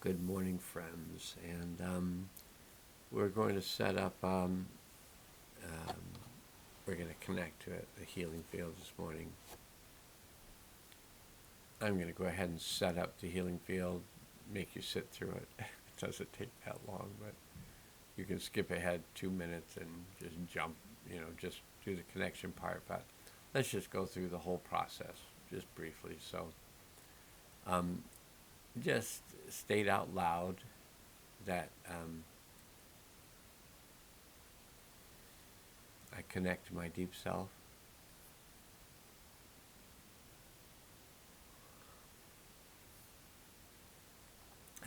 Good morning, friends. And we're going to set up, we're going to connect to the healing field this morning. I'm going to go ahead and set up the healing field, make you sit through it. It doesn't take that long, but you can skip ahead 2 minutes and just jump, just do the connection part. But let's just go through the whole process just briefly. So just state out loud that I connect to my deep self.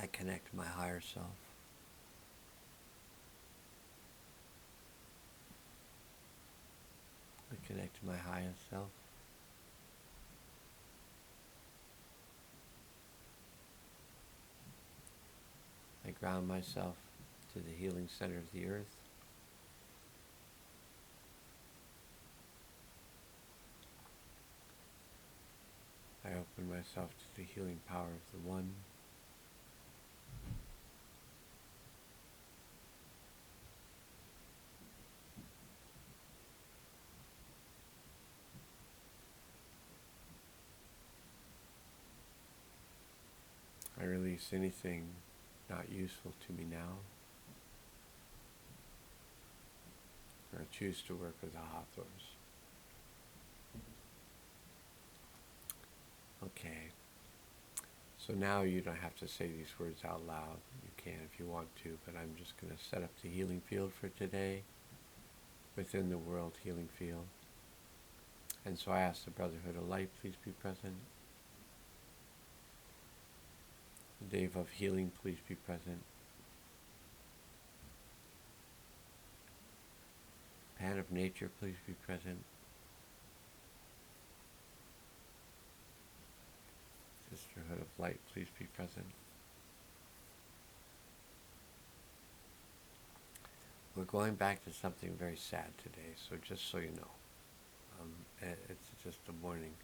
I connect to my higher self. I connect to my highest self. I ground myself to the healing center of the earth. I open myself to the healing power of the One. I release anything not useful to me now. I choose to work with the Hawthorns. Okay. So now you don't have to say these words out loud. You can if you want to, but I'm just going to set up the healing field for today within the world healing field. And so I ask the Brotherhood of Light, please be present. The Dave of Healing, please be present. Pan of Nature, please be present. Sisterhood of Light, please be present. We're going back to something very sad today, so just so you know, it's just a warning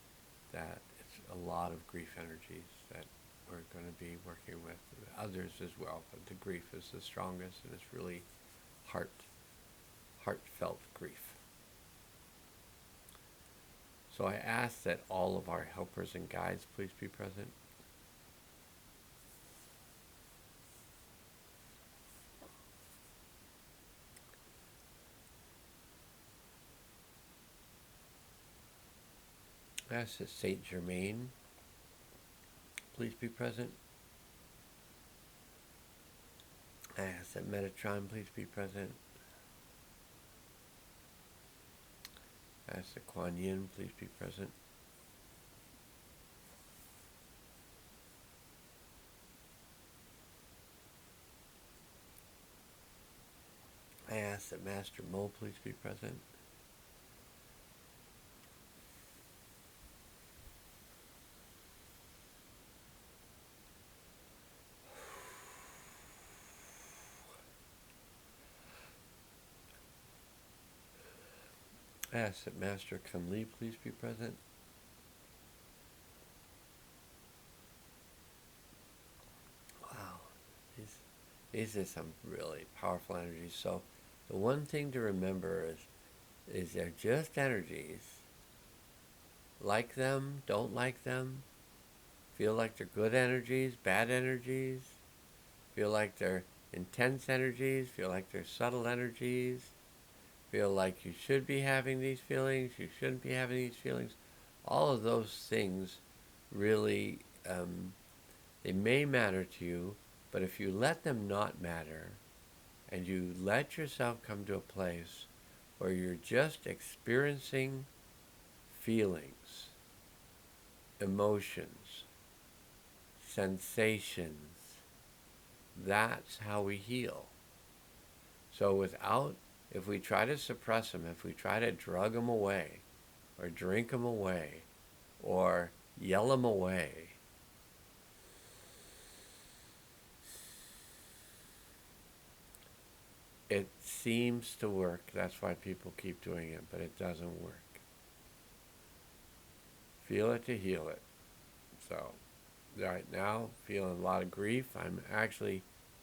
that it's a lot of grief energies that we're going to be working with, others as well, but the grief is the strongest, and it's really heartfelt grief. So I ask that all of our helpers and guides please be present. I ask that Saint Germain please be present. I ask that Metatron please be present. I ask that Kuan Yin please be present. I ask that Master Mo please be present. I ask that Master Kun Li please be present. Wow, these are some really powerful energies. So the one thing to remember is they're just energies. Like them, don't like them, feel like they're good energies, bad energies, feel like they're intense energies, feel like they're subtle energies, feel like you should be having these feelings, you shouldn't be having these feelings. All of those things really, they may matter to you, but if you let them not matter, and you let yourself come to a place where you're just experiencing feelings, emotions, sensations, that's how we heal. So if we try to suppress them, if we try to drug them away, or drink them away, or yell them away, it seems to work. That's why people keep doing it, but it doesn't work. Feel it to heal it. So right now feeling a lot of grief. I'm actually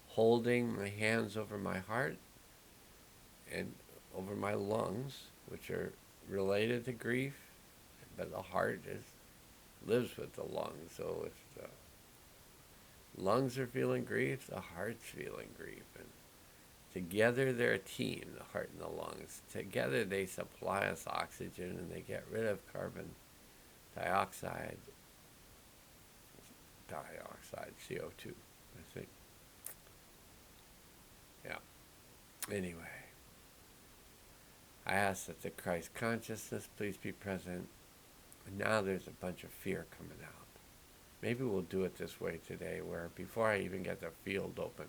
holding my hands over my heart and over my lungs, which are related to grief, but the heart lives with the lungs. So if the lungs are feeling grief, the heart's feeling grief. And together they're a team, the heart and the lungs. Together they supply us oxygen and they get rid of carbon dioxide, CO2, I think. Yeah. Anyway, I ask that the Christ consciousness please be present. And now there's a bunch of fear coming out. Maybe we'll do it this way today, where before I even get the field open,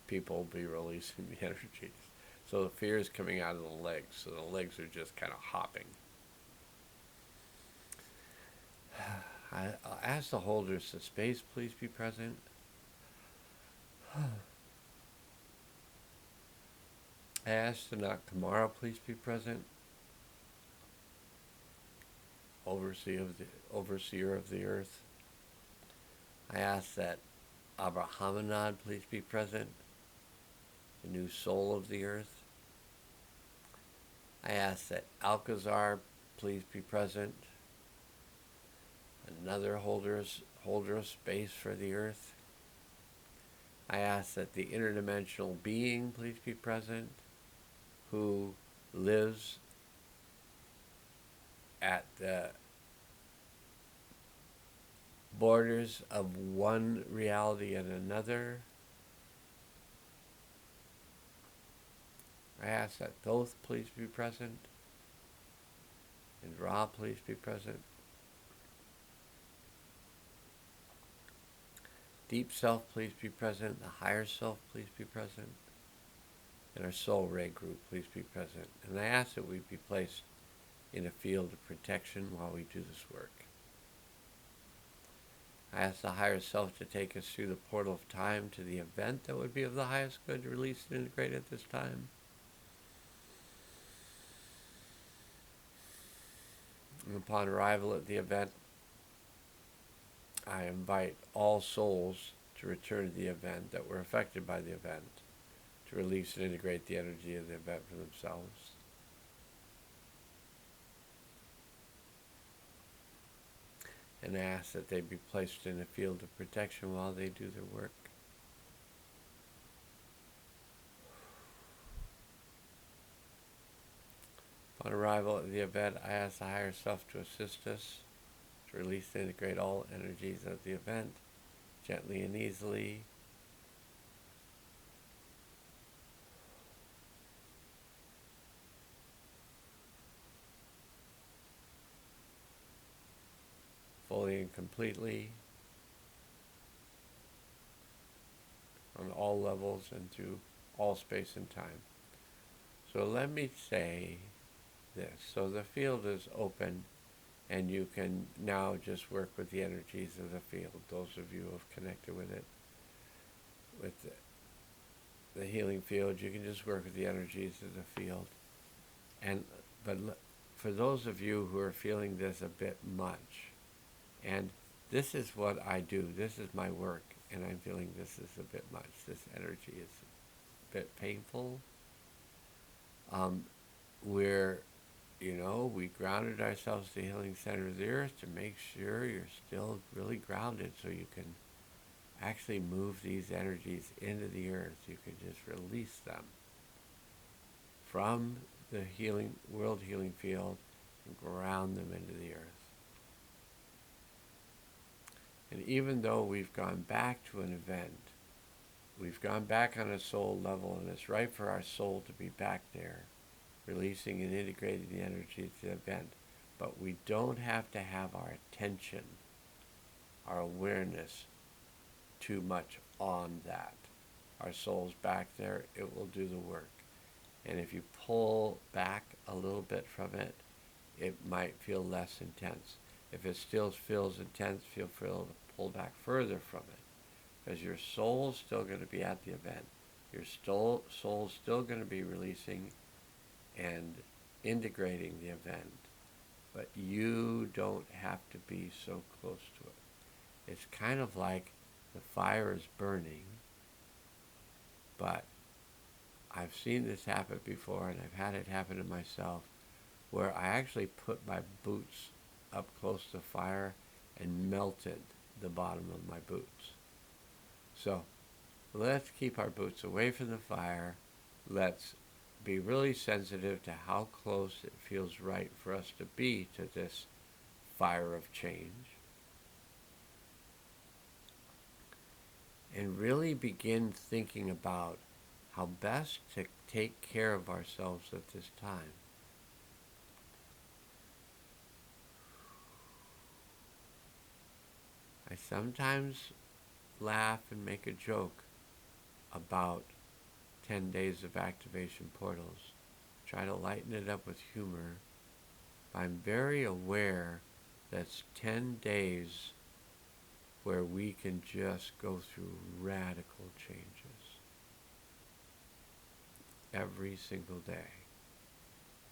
people will be releasing the energies. So the fear is coming out of the legs, so the legs are just kind of hopping. I'll ask the holders of space please be present. I ask the Nakamara please be present. Overseer of the earth. I ask that Abrahamanad please be present, the new soul of the earth. I ask that Alcazar please be present, another holder of space for the earth. I ask that the interdimensional being please be present, who lives at the borders of one reality and another. I ask that Thoth please be present, and Ra please be present. Deep Self please be present, the Higher Self please be present, and our Soul Ray group please be present. And I ask that we be placed in a field of protection while we do this work. I ask the Higher Self to take us through the portal of time to the event that would be of the highest good, release and integrate at this time. And upon arrival at the event, I invite all souls to return to the event that were affected by the event, to release and integrate the energy of the event for themselves. And ask that they be placed in a field of protection while they do their work. Upon arrival at the event, I ask the Higher Self to assist us to release and integrate all energies of the event, gently and easily. Fully and completely, on all levels and through all space and time. So let me say this. So the field is open, and you can now just work with the energies of the field. Those of you who have connected with it, with the healing field, you can just work with the energies of the field. But for those of you who are feeling this a bit much, and this is what I do, this is my work, and I'm feeling this is a bit much, this energy is a bit painful, we grounded ourselves to the healing center of the earth to make sure you're still really grounded so you can actually move these energies into the earth. You can just release them from the world healing field and ground them into the earth. And even though we've gone back to an event, we've gone back on a soul level, and it's right for our soul to be back there, releasing and integrating the energy to the event. But we don't have to have our attention, our awareness, too much on that. Our soul's back there, it will do the work. And if you pull back a little bit from it, it might feel less intense. If it still feels intense, feel free to pull back further from it. Because your soul's still going to be at the event. Your soul's still going to be releasing and integrating the event. But you don't have to be so close to it. it's kind of like the fire is burning, but I've seen this happen before, and I've had it happen to myself, where I actually put my boots up close to the fire and melted the bottom of my boots. So let's keep our boots away from the fire. Let's be really sensitive to how close it feels right for us to be to this fire of change. And really begin thinking about how best to take care of ourselves at this time. I sometimes laugh and make a joke about 10 days of activation portals. Try to lighten it up with humor. But I'm very aware that's 10 days where we can just go through radical changes every single day.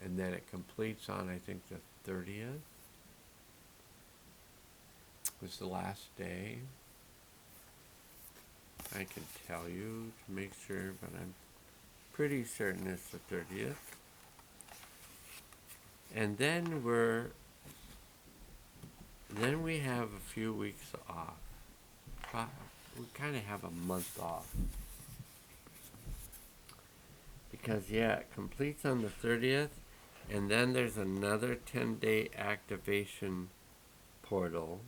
And then it completes on, I think, the 30th was the last day. I can tell you to make sure, but I'm pretty certain it's the 30th. And then we have a few weeks off. We kind of have a month off. Because, it completes on the 30th, and then there's another 10-day activation portal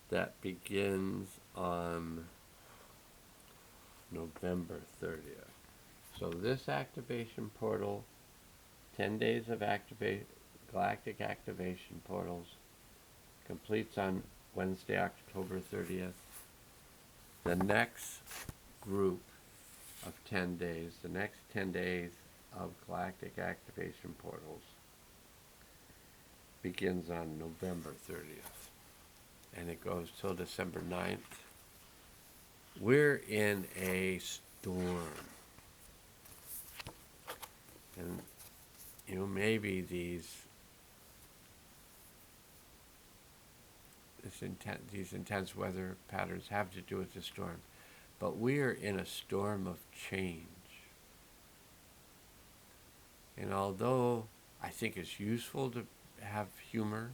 that begins on November 30th. So this activation portal, 10 days of Galactic Activation Portals, completes on Wednesday, October 30th. The next group of 10 days, the next 10 days of Galactic Activation Portals begins on November 30th. And it goes till December 9th. We're in a storm. And, maybe these intense weather patterns have to do with the storm. But we are in a storm of change. And although I think it's useful to have humor,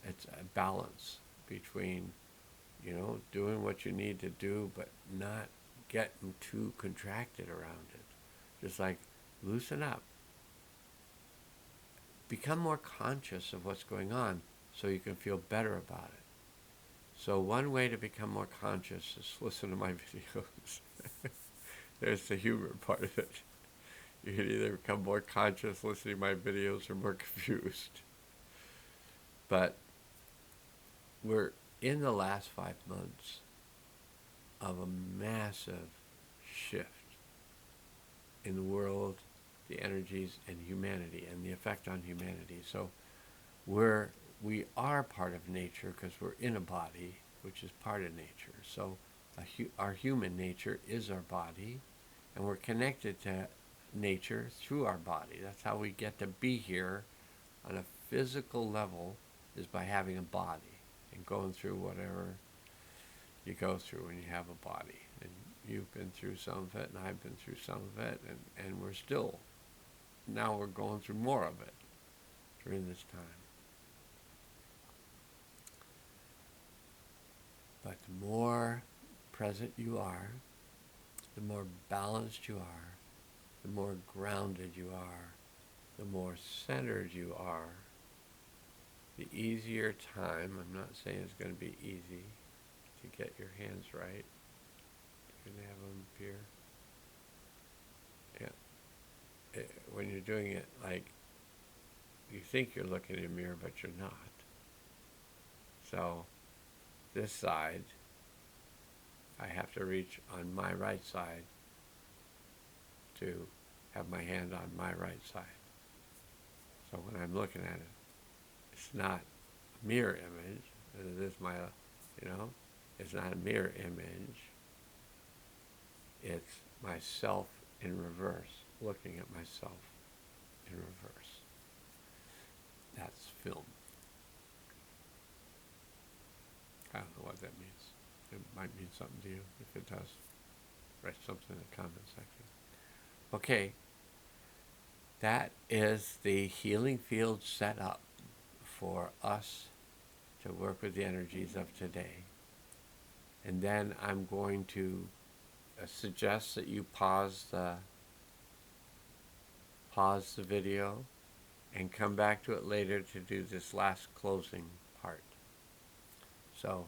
it's a balance between, doing what you need to do, but not getting too contracted around it. Just like, loosen up. Become more conscious of what's going on so you can feel better about it. So one way to become more conscious is listen to my videos. There's the humor part of it. You can either become more conscious listening to my videos or more confused. But we're in the last 5 months of a massive shift in the world, the energies, and humanity, and the effect on humanity. So we are part of nature because we're in a body, which is part of nature. So our human nature is our body, and we're connected to nature through our body. That's how we get to be here on a physical level, is by having a body and going through whatever you go through when you have a body. And you've been through some of it, and I've been through some of it, and now we're going through more of it during this time. But the more present you are, the more balanced you are, the more grounded you are, the more centered you are, the easier time. I'm not saying it's going to be easy to get your hands right. You're going to have them appear. When you're doing it, like, you think you're looking in a mirror, but you're not. So this side, I have to reach on my right side to have my hand on my right side. So when I'm looking at it, it's not a mirror image. It is my, it's not a mirror image. It's myself in reverse, looking at myself in reverse. That's film. I don't know what that means. It might mean something to you. If it does, write something in the comment section. Okay, that is the healing field set up for us to work with the energies of today. And then I'm going to suggest that you pause the video and come back to it later to do this last closing part. So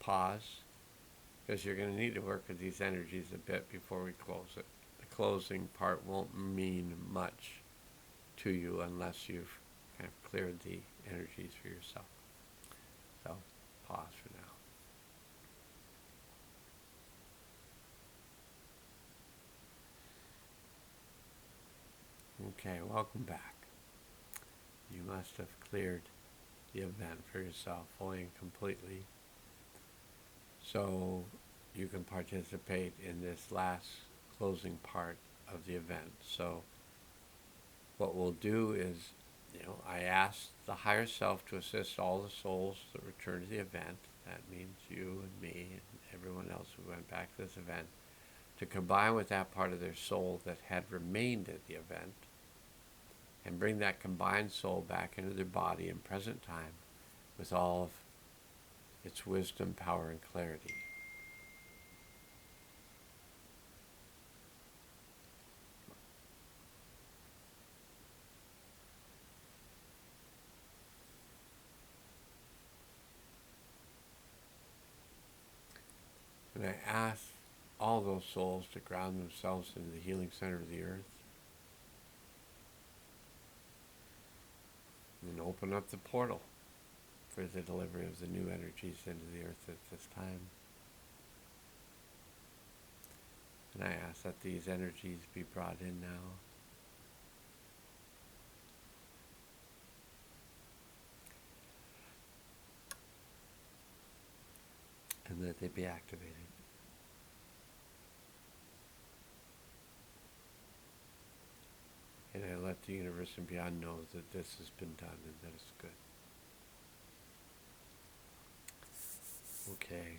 pause, because you're going to need to work with these energies a bit before we close it. The closing part won't mean much to you unless you've kind of cleared the energies for yourself. So pause for now. Okay, welcome back. You must have cleared the event for yourself fully and completely, so you can participate in this last closing part of the event. So what we'll do is, I ask the higher self to assist all the souls that return to the event. That means you and me and everyone else who went back to this event, to combine with that part of their soul that had remained at the event and bring that combined soul back into their body in present time with all of its wisdom, power, and clarity. And I ask all those souls to ground themselves into the healing center of the earth and open up the portal for the delivery of the new energies into the earth at this time. And I ask that these energies be brought in now. And that they be activated. And I let the universe and beyond know that this has been done and that it's good. Okay.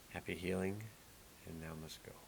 Happy healing, and Nowmustgo.